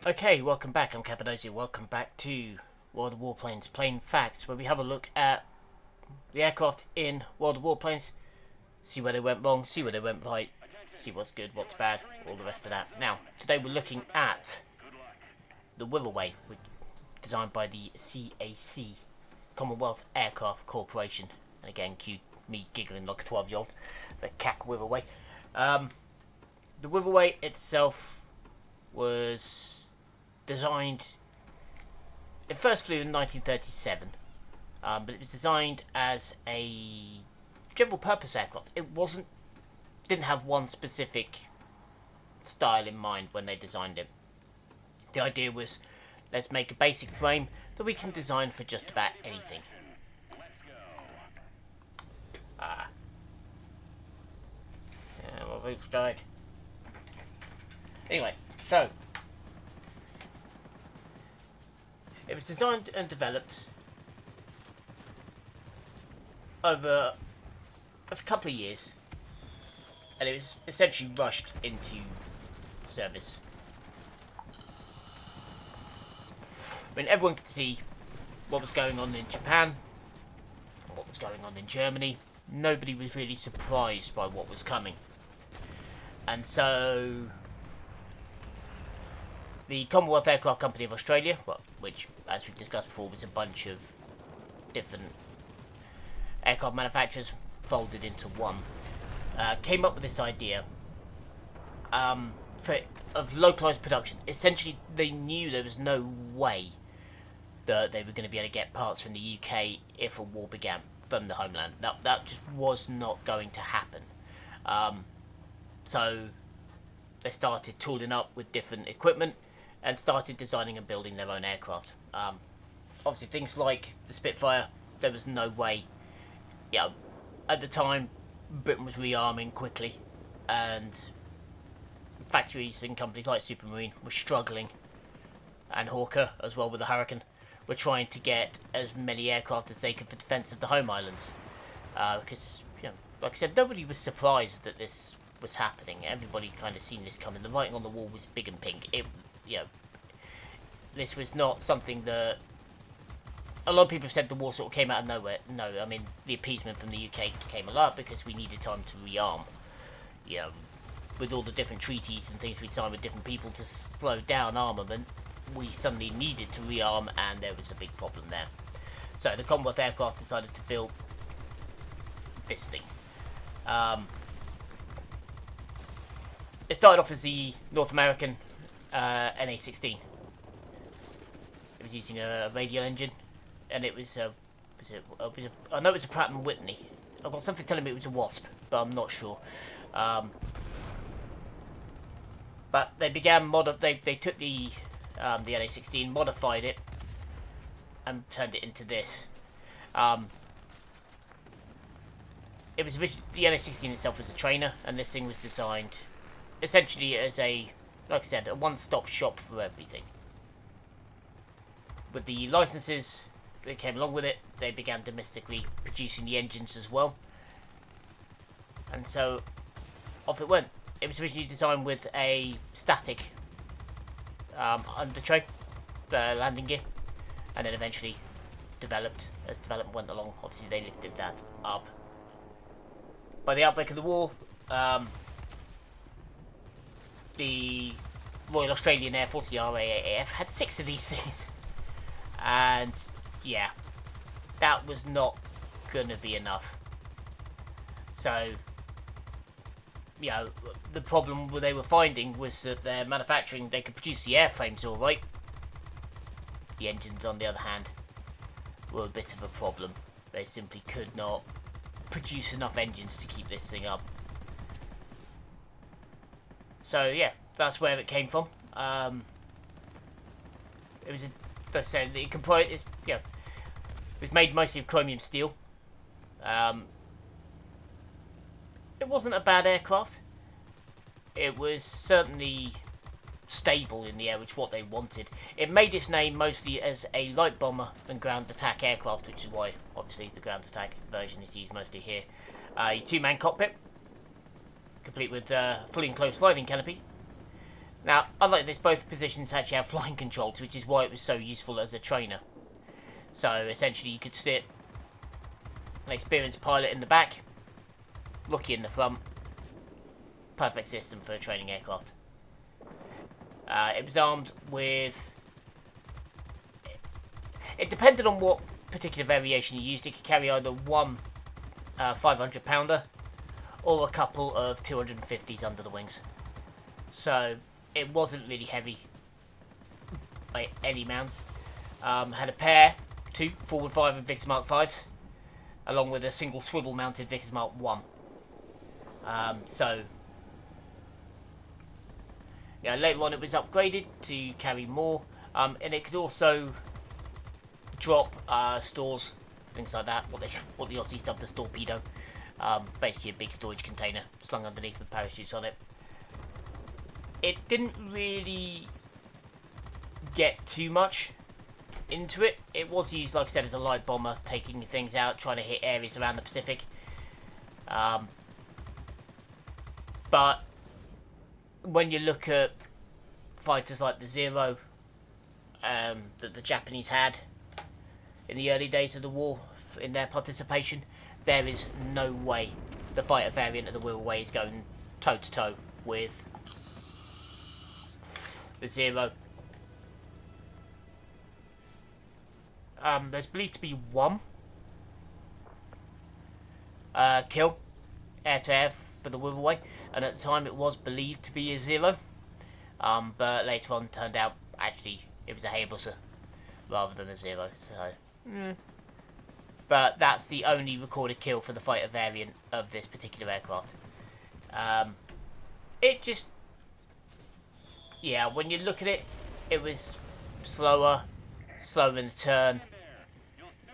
Okay, welcome back. I'm Cappadocia. Welcome back to World of Warplanes Plain Facts, where we have a look at the aircraft in World of Warplanes, see where they went wrong, see where they went right, see what's good, what's bad, all the rest of that. Now, today we're looking at the Wirraway, designed by the CAC, Commonwealth Aircraft Corporation. And again, cue me giggling like a 12-year-old, the CAC Wirraway. The Wirraway itself was designed. It first flew in 1937, but it was designed as a general purpose aircraft. Didn't have one specific style in mind when they designed it. The idea was, let's make a basic frame that we can design for just about anything. Yeah, my roof's died. Anyway, so it was designed and developed over a couple of years, and it was essentially rushed into service. I mean, everyone could see what was going on in Japan, what was going on in Germany. Nobody was really surprised by what was coming. And so the Commonwealth Aircraft Company of Australia, which, as we've discussed before, was a bunch of different aircraft manufacturers folded into one, came up with this idea of localised production. Essentially, they knew there was no way that they were going to be able to get parts from the UK if a war began from the homeland. That just was not going to happen. So they started tooling up with different equipment and started designing and building their own aircraft. Obviously, things like the Spitfire, there was no way. At the time, Britain was rearming quickly, and factories and companies like Supermarine were struggling, and Hawker, as well with the Hurricane, were trying to get as many aircraft as they could for defence of the home islands. Because, like I said, nobody was surprised that this was happening. Everybody kind of seen this coming. The writing on the wall was big and pink. This was not something that a lot of people have said the war sort of came out of nowhere. No, I mean, the appeasement from the UK came a lot because we needed time to rearm. With all the different treaties and things we'd signed with different people to slow down armament, we suddenly needed to rearm, and there was a big problem there. So the Commonwealth Aircraft decided to build this thing. It started off as the North American NA-16. It was using a radial engine, and it was I know it was a Pratt and Whitney. I've got something telling me it was a Wasp, but I'm not sure. But they began they took the NA-16, modified it, and turned it into this. It was the NA-16 itself was a trainer, and this thing was designed essentially as like I said, a one-stop shop for everything. With the licenses that came along with it, they began domestically producing the engines as well. And so, off it went. It was originally designed with a static under tray, landing gear, and then eventually developed as development went along. Obviously, they lifted that up. By the outbreak of the war, the Royal Australian Air Force, the RAAF, had 6 of these things. And, yeah, that was not going to be enough. So, the problem they were finding was that their manufacturing, they could produce the airframes alright. The engines, on the other hand, were a bit of a problem. They simply could not produce enough engines to keep this thing up. So, yeah, that's where it came from. It was like I said, it was made mostly of chromium steel. It wasn't a bad aircraft. It was certainly stable in the air, which is what they wanted. It made its name mostly as a light bomber and ground attack aircraft, which is why, obviously, the ground attack version is used mostly here. Your 2-man cockpit, complete with fully enclosed sliding canopy, Now, unlike this, both positions actually have flying controls, which is why it was so useful as a trainer. So, essentially, you could sit an experienced pilot in the back, rookie in the front. Perfect system for a training aircraft. It was armed with... It depended on what particular variation you used. It could carry either one 500-pounder or a couple of 250s under the wings. So it wasn't really heavy by any means. Had a pair, 2 forward 5 and Vickers Mark 5s, along with a single swivel mounted Vickers Mark 1. So yeah, later on it was upgraded to carry more, and it could also drop stores, things like that. What the Aussies dubbed the torpedo. Basically a big storage container slung underneath with parachutes on it. It didn't really get too much into it. It was used, like I said, as a light bomber, taking things out, trying to hit areas around the Pacific. But when you look at fighters like the Zero that the Japanese had in the early days of the war, in their participation, there is no way the fighter variant of the Wirraway is going toe-to-toe with the Zero. There's believed to be one kill air-to-air for the Wirraway, and at the time it was believed to be a Zero, but later on turned out actually it was a Hayabusa rather than a Zero. So, but that's the only recorded kill for the fighter variant of this particular aircraft. It just, yeah, when you look at it, it was slower in the turn.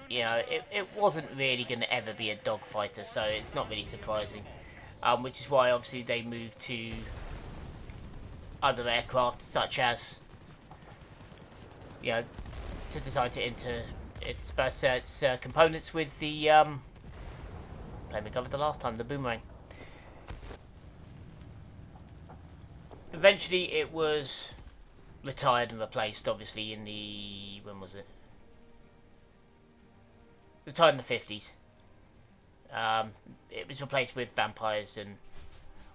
You know, it wasn't really going to ever be a dogfighter, so it's not really surprising. Which is why obviously they moved to other aircraft, such as, you know, to decide to intersperse its components with the plane we covered the last time, the Boomerang. Eventually it was retired and replaced, obviously, in the... when was it? Retired in the 50s. It was replaced with Vampires and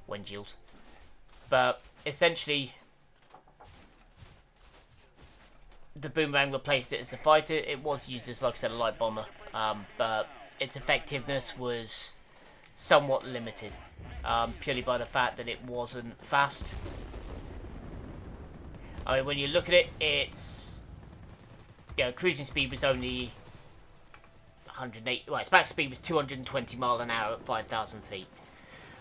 Windshields. But essentially, the Boomerang replaced it as a fighter. It was used as, like I said, a light bomber. But its effectiveness was somewhat limited. Purely by the fact that it wasn't fast. I mean, when you look at it, its cruising speed was only 108. Well, its max speed was 220 mile an hour at 5,000 feet.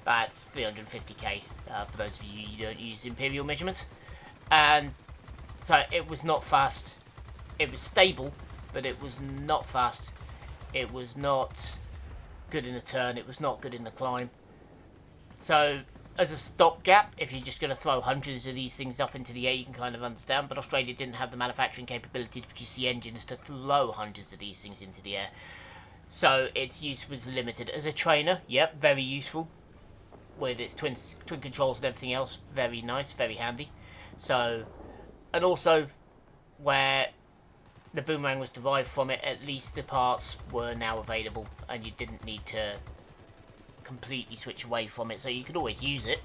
That's 350k for those of you who don't use imperial measurements. And so it was not fast. It was stable, but it was not fast. It was not good in the turn. It was not good in the climb. So, as a stopgap, if you're just going to throw hundreds of these things up into the air, you can kind of understand. But Australia didn't have the manufacturing capability to produce the engines to throw hundreds of these things into the air. So, its use was limited. As a trainer, yep, very useful. With its twin controls and everything else, very nice, very handy. So, and also, where the Boomerang was derived from it, at least the parts were now available, and you didn't need to completely switch away from it, so you could always use it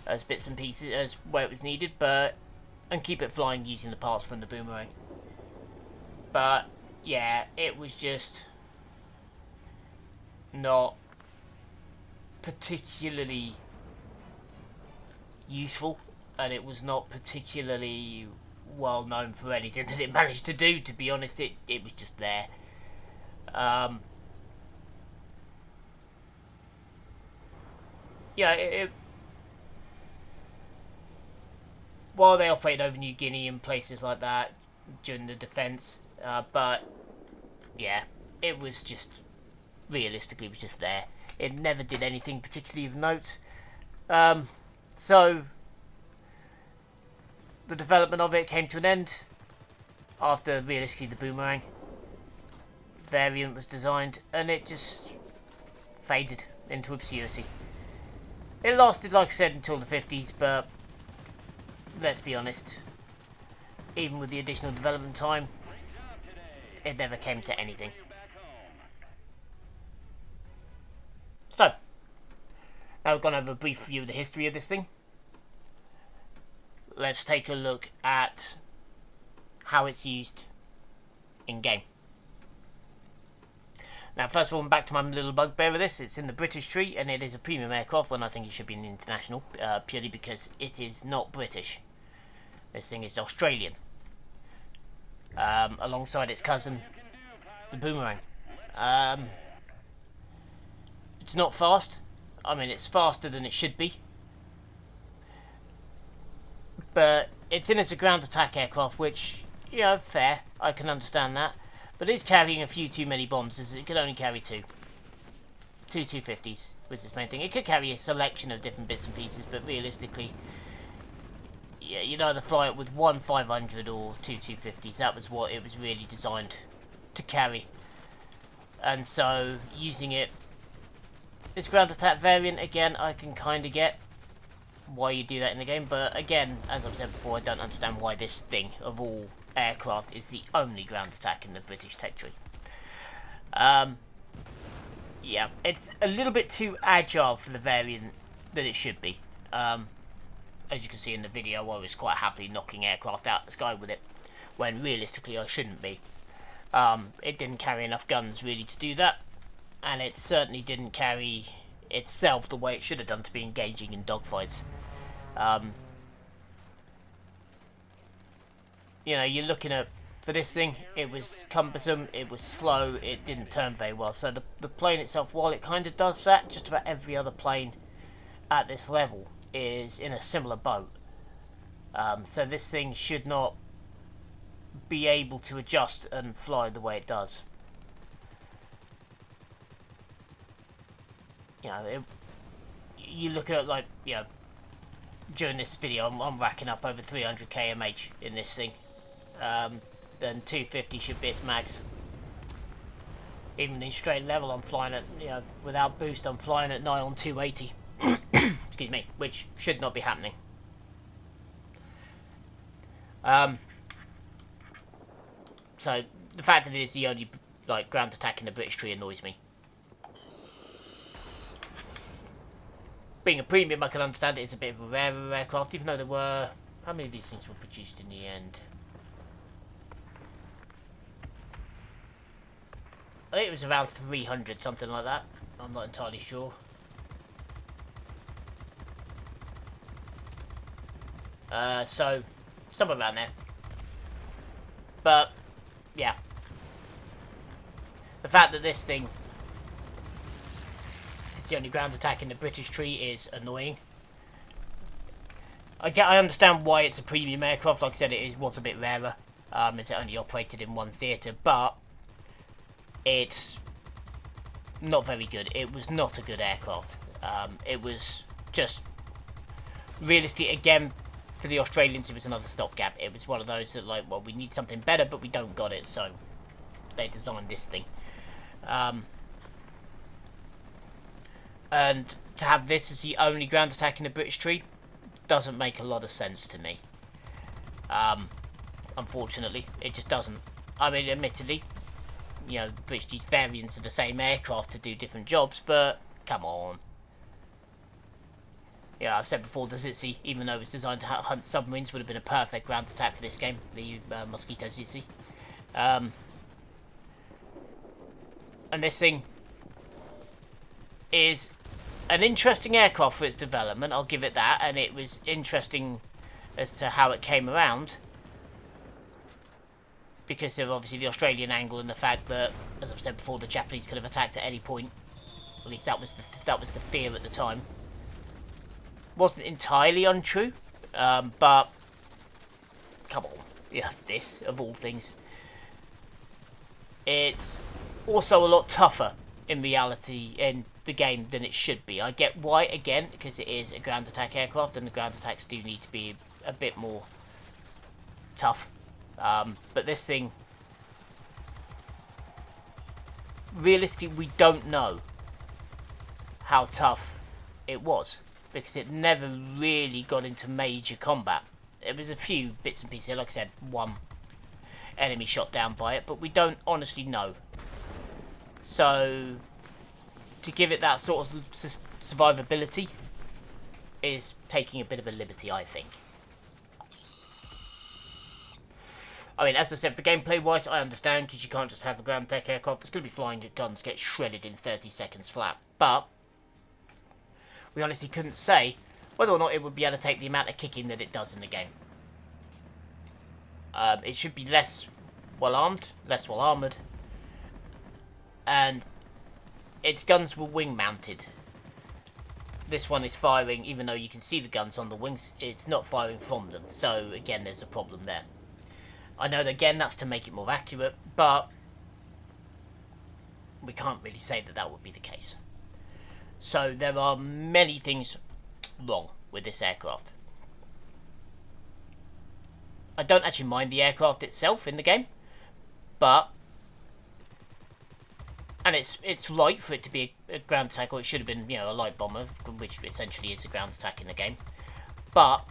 as bits and pieces as where it was needed, and keep it flying using the parts from the Boomerang. But yeah, it was just not particularly useful, and it was not particularly well known for anything that it managed to do, to be honest. It was just there. Yeah, while they operated over New Guinea and places like that during the defence, but yeah, it was just, realistically, it was just there. It never did anything particularly of note. So the development of it came to an end after, realistically, the Boomerang variant was designed, and it just faded into obscurity. It lasted, like I said, until the 50s, but let's be honest, even with the additional development time, it never came to anything. So, now we've gone over a brief view of the history of this thing. Let's take a look at how it's used in game. Now, first of all, I'm back to my little bugbear with this. It's in the British tree, and it is a premium aircraft when I think it should be in the international, purely because it is not British. This thing is Australian, alongside its cousin, the Boomerang. It's not fast. I mean, it's faster than it should be, but it's in as a ground attack aircraft, which, you know, fair. I can understand that. But it's carrying a few too many bombs, as it could only carry two 250s was its main thing. It could carry a selection of different bits and pieces, but realistically, yeah, you'd either fly it with one 500 or two 250s. That was what it was really designed to carry. And so, using it, this ground attack variant, again, I can kind of get why you do that in the game, but again, as I've said before, I don't understand why this thing, of all aircraft, is the only ground attack in the British tech tree. Yeah, it's a little bit too agile for the variant that it should be. As you can see in the video, I was quite happily knocking aircraft out of the sky with it, when realistically I shouldn't be. It didn't carry enough guns really to do that, and it certainly didn't carry itself the way it should have done to be engaging in dogfights. You know, you're looking at, for this thing, it was cumbersome, it was slow, it didn't turn very well. So the plane itself, while it kind of does that, just about every other plane at this level is in a similar boat. So this thing should not be able to adjust and fly the way it does. You know, you look at, like, you know, during this video, I'm racking up over 300 kmh in this thing. Then 250 should be its max. Even in straight level, I'm flying at, you know, without boost, I'm flying at nigh on 280. Excuse me, which should not be happening. So the fact that it is the only, like, ground attack in the British tree annoys me. Being a premium, I can understand it. It's a bit of a rarer aircraft, even though there were... How many of these things were produced in the end? I think it was around 300, something like that. I'm not entirely sure. So, somewhere around there. But, yeah. The fact that this thing is the only ground attack in the British tree is annoying. I understand why it's a premium aircraft. Like I said, it was a bit rarer. It's only operated in one theatre, but it's not very good. It was not a good aircraft. It was just, realistically, again, for the Australians, it was another stopgap. It was one of those that, like, well, we need something better, but we don't got it, so they designed this thing. And to have this as the only ground attack in the British tree doesn't make a lot of sense to me. Unfortunately, it just doesn't. I mean, admittedly, you know, British variants of the same aircraft to do different jobs, but come on. Yeah, I've said before, the Zitzi, even though it was designed to hunt submarines, would have been a perfect ground attack for this game, the Mosquito Zitzi. And this thing is an interesting aircraft for its development, I'll give it that, and it was interesting as to how it came around, because of obviously the Australian angle and the fact that, as I've said before, the Japanese could have attacked at any point. At least that was the fear at the time. Wasn't entirely untrue, but come on, yeah, this of all things. It's also a lot tougher in reality in the game than it should be. I get why, again, because it is a ground attack aircraft, and the ground attacks do need to be a bit more tough. But this thing, realistically, we don't know how tough it was, because it never really got into major combat. There was a few bits and pieces, like I said, one enemy shot down by it, but we don't honestly know. So, to give it that sort of survivability is taking a bit of a liberty, I think. I mean, as I said, for gameplay-wise, I understand, because you can't just have a ground attack aircraft that's going to be flying at guns get shredded in 30 seconds flat. But we honestly couldn't say whether or not it would be able to take the amount of kicking that it does in the game. It should be less well-armed, less well-armoured, and its guns were wing-mounted. This one is firing, even though you can see the guns on the wings, it's not firing from them. So, again, there's a problem there. I know that, again, that's to make it more accurate, but we can't really say that that would be the case. So there are many things wrong with this aircraft. I don't actually mind the aircraft itself in the game, but, and it's right for it to be a ground attack, or it should have been, a light bomber, which essentially is a ground attack in the game. But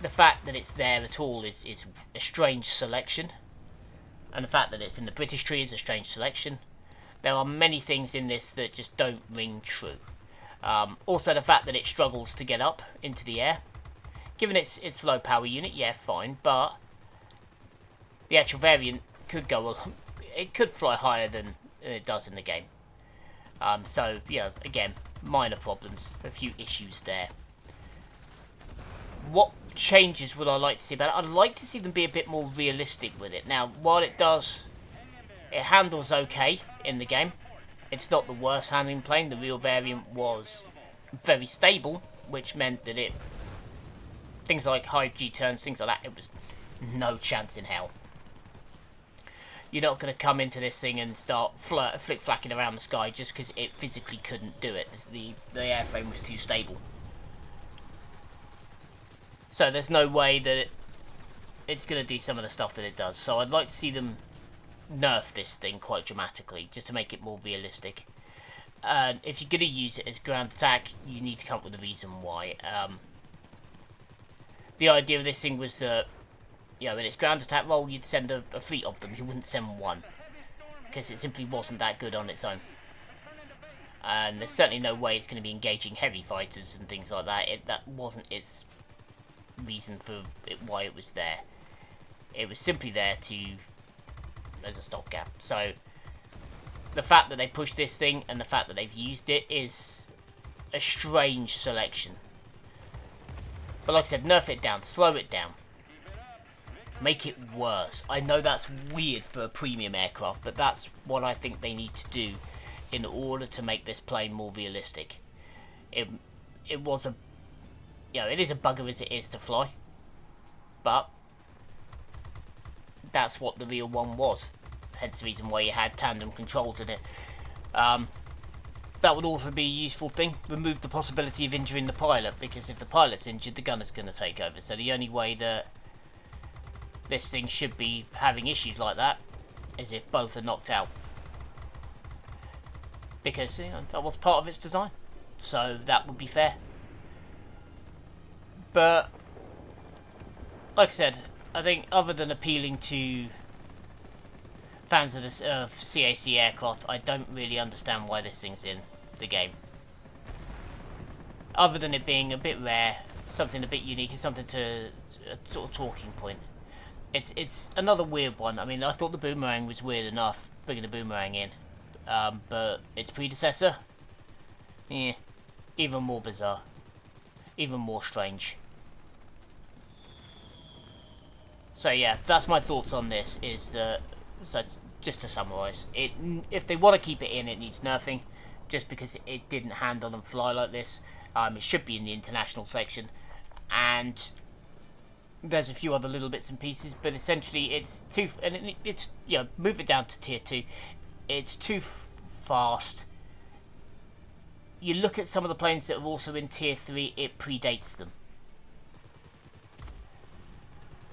the fact that it's there at all is a strange selection, and the fact that it's in the British tree is a strange selection. There are many things in this that just don't ring true. Also, the fact that it struggles to get up into the air, given its low power unit, yeah, fine, but the actual variant could it could fly higher than it does in the game. So, again, minor problems, a few issues there. What changes would I like to see about it? I'd like to see them be a bit more realistic with it. Now, while it handles okay in the game. It's not the worst handling plane. The real variant was very stable, which meant that things like high G turns, things like that, it was no chance in hell. You're not going to come into this thing and start flick-flacking around the sky just because it physically couldn't do it. The airframe was too stable. So there's no way that it's going to do some of the stuff that it does. So I'd like to see them nerf this thing quite dramatically, just to make it more realistic. And if you're going to use it as ground attack, you need to come up with a reason why. The idea of this thing was that, in its ground attack role, you'd send a fleet of them. You wouldn't send one, because it simply wasn't that good on its own. And there's certainly no way it's going to be engaging heavy fighters and things like that. That wasn't its reason for why it was there. It was simply there as a stopgap. So the fact that they pushed this thing and the fact that they've used it is a strange selection. But like I said, nerf it down, slow it down, make it worse. I know that's weird for a premium aircraft, but that's what I think they need to do in order to make this plane more realistic. It was it is a bugger as it is to fly, but that's what the real one was. Hence the reason why you had tandem controls in it. That would also be a useful thing. Remove the possibility of injuring the pilot, because if the pilot's injured, the gunner's going to take over. So the only way that this thing should be having issues like that is if both are knocked out. Because that was part of its design. So that would be fair. But like I said, I think other than appealing to fans of CAC aircraft, I don't really understand why this thing's in the game. Other than it being a bit rare, something a bit unique, and something to a sort of talking point. It's another weird one. I mean, I thought the boomerang was weird enough, bringing the boomerang in. But its predecessor, even more bizarre. Even more strange. So yeah, that's my thoughts on this, is that, so just to summarise, if they want to keep it in, it needs nerfing, just because it didn't handle and fly like this. It should be in the international section, and there's a few other little bits and pieces, but essentially it's too, and it's, move it down to tier 2, it's too fast. You look at some of the planes that are also in tier 3, it predates them.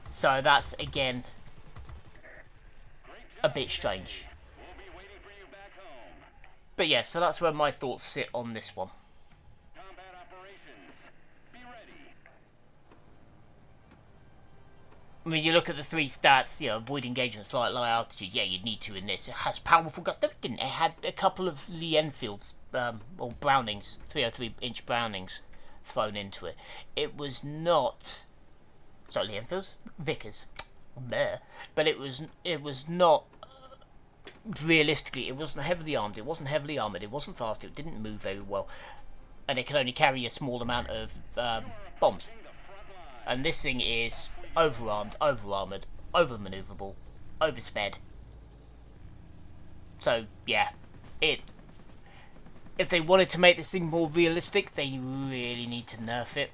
So that's, again, a bit strange. But yeah, so that's where my thoughts sit on this one. I mean, you look at the three stats, you know, avoid engagement, flight at low altitude. Yeah, you'd need to in this. It has powerful guns. No, it didn't. It had a couple of Lee Enfields, or Brownings, 303-inch Brownings thrown into it. It was not... Sorry, Lee Enfields? Vickers. Bleh. But it was not... Realistically, it wasn't heavily armed, it wasn't heavily armoured, it wasn't fast, it didn't move very well. And it can only carry a small amount of bombs. And this thing is overarmed, over-armoured, over-manoeuvrable, oversped. So, yeah. If they wanted to make this thing more realistic, they really need to nerf it.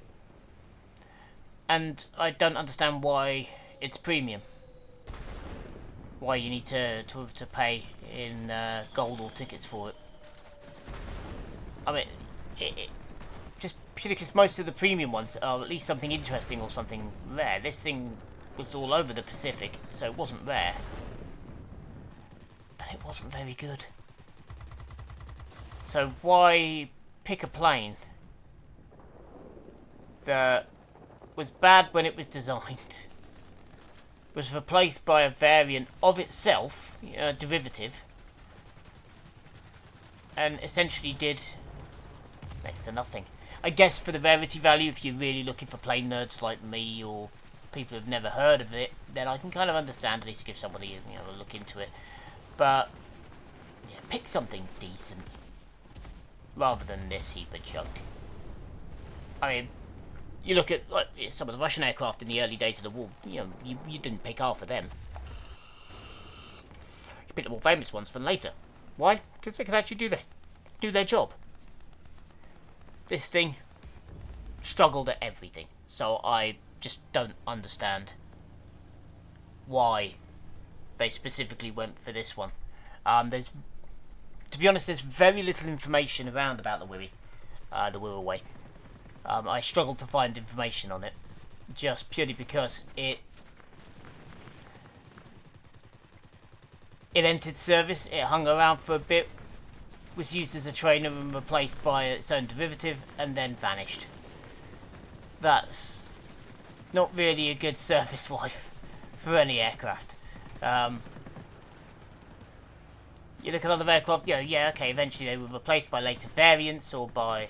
And I don't understand why it's premium. Why you need to pay in gold or tickets for it. I mean, just purely because most of the premium ones are at least something interesting or something rare. This thing was all over the Pacific, so it wasn't rare. But it wasn't very good. So why pick a plane that was bad when it was designed, was replaced by a variant of itself, a derivative, and essentially did next to nothing. I guess for the rarity value, if you're really looking for plane nerds like me or people who've never heard of it, then I can kind of understand, at least give somebody a look into it. But yeah, pick something decent rather than this heap of junk. I mean, you look at like some of the Russian aircraft in the early days of the war. You didn't pick half of them. You picked the more famous ones for later. Why? Because they could actually do their job. This thing struggled at everything, so I just don't understand why they specifically went for this one. To be honest, there's very little information around about the Wirraway. I struggled to find information on it, just purely because it entered service, it hung around for a bit, was used as a trainer and replaced by its own derivative, and then vanished. That's not really a good service life for any aircraft. You look at other aircraft, yeah, okay, eventually they were replaced by later variants or by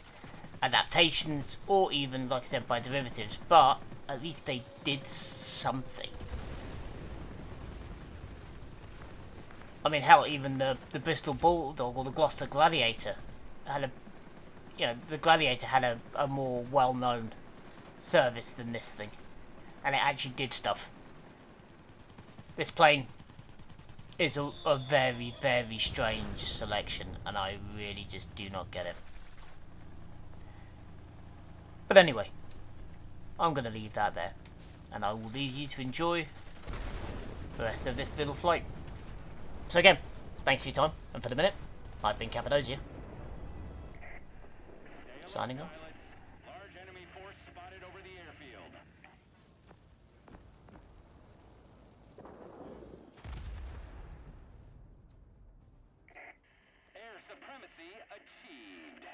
adaptations, or even, like I said, by derivatives, but at least they did something. I mean, hell, even the Bristol Bulldog or the Gloucester Gladiator had the Gladiator had a more well-known service than this thing, and it actually did stuff. This plane is a very, very strange selection, and I really just do not get it. But anyway, I'm going to leave that there, and I will leave you to enjoy the rest of this little flight. So again, thanks for your time, and for the minute, I've been Cappadocia. Signing off. Large enemy force spotted over the airfield. Air supremacy achieved.